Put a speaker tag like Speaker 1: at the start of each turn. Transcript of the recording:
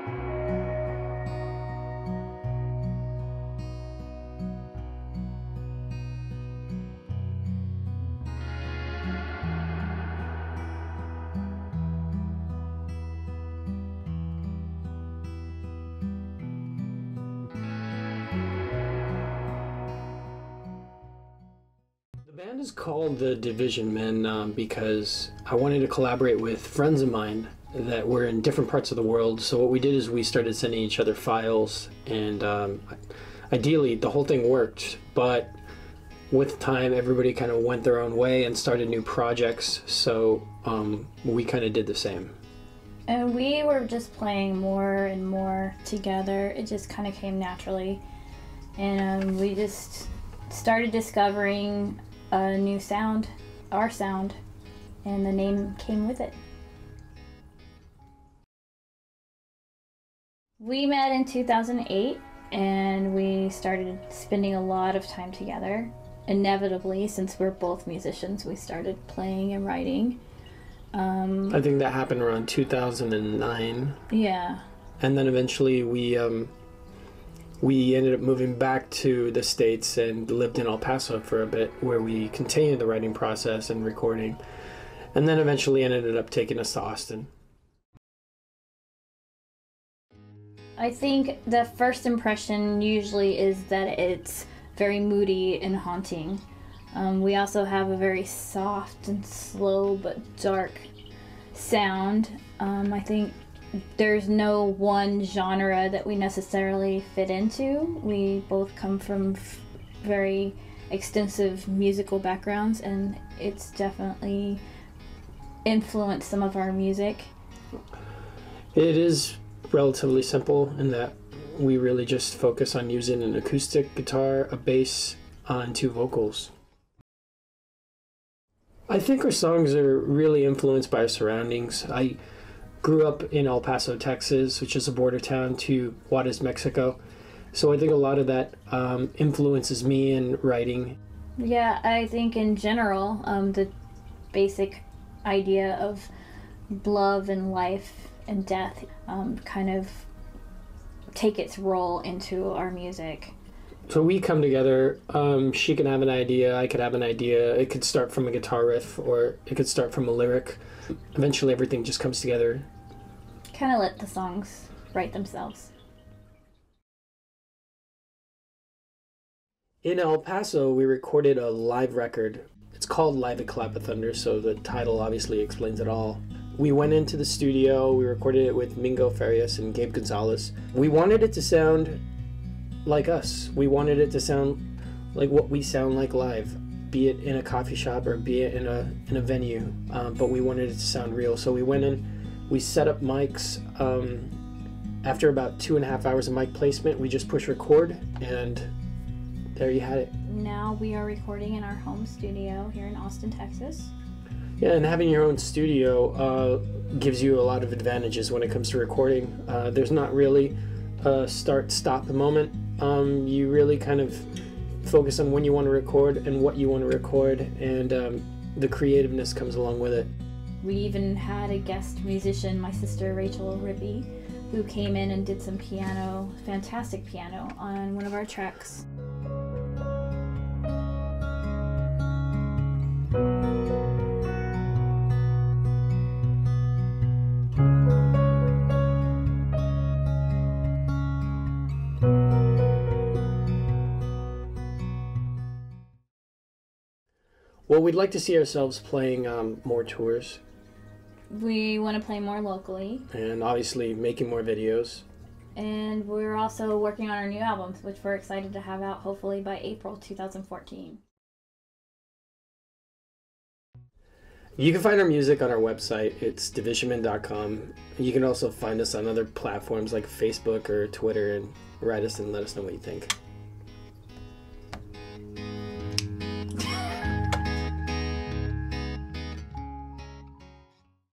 Speaker 1: The band is called the Division Men because I wanted to collaborate with friends of mine that were in different parts of the world. So what we did is we started sending each other files, and ideally the whole thing worked, but with time everybody kind of went their own way and started new projects, so we kind of did the same.
Speaker 2: And we were just playing more and more together. It just kind of came naturally, and we just started discovering a new sound, our sound, and the name came with it. We met in 2008, and we started spending a lot of time together. Inevitably, since we're both musicians, we started playing and writing.
Speaker 1: I think that happened around 2009.
Speaker 2: Yeah.
Speaker 1: And then eventually we ended up moving back to the States and lived in El Paso for a bit, where we continued the writing process and recording, and then eventually ended up taking us to Austin.
Speaker 2: I think the first impression usually is that it's very moody and haunting. We also have a very soft and slow but dark sound. I think there's no one genre that we necessarily fit into. We both come from very extensive musical backgrounds, and it's definitely influenced some of our music.
Speaker 1: It is relatively simple in that we really just focus on using an acoustic guitar, a bass, and 2 vocals. I think our songs are really influenced by our surroundings. I grew up in El Paso, Texas, which is a border town to Juarez, Mexico. So I think a lot of that influences me in writing.
Speaker 2: Yeah, I think in general, the basic idea of love and life and death kind of take its role into our music.
Speaker 1: So we come together, she can have an idea, I could have an idea, it could start from a guitar riff, or it could start from a lyric. Eventually everything just comes together.
Speaker 2: Kind of let the songs write themselves.
Speaker 1: In El Paso, we recorded a live record. It's called Live at Clap of Thunder, so the title obviously explains it all. We went into the studio, we recorded it with Mingo Farias and Gabe Gonzalez. We wanted it to sound like us. We wanted it to sound like what we sound like live, be it in a coffee shop or be it in a venue, but we wanted it to sound real. So we went in, we set up mics. After about 2.5 hours of mic placement, we just push record, and there you had it.
Speaker 2: Now we are recording in our home studio here in Austin, Texas.
Speaker 1: Yeah, and having your own studio gives you a lot of advantages when it comes to recording. There's not really a start-stop moment. You really kind of focus on when you want to record and what you want to record, and the creativeness comes along with it.
Speaker 2: We even had a guest musician, my sister Rachel Ribby, who came in and did some piano, fantastic piano, on one of our tracks.
Speaker 1: Well, we'd like to see ourselves playing more tours.
Speaker 2: We want to play more locally.
Speaker 1: And obviously making more videos.
Speaker 2: And we're also working on our new albums, which we're excited to have out hopefully by April 2014.
Speaker 1: You can find our music on our website. It's divisionmen.com. You can also find us on other platforms like Facebook or Twitter, and write us and let us know what you think.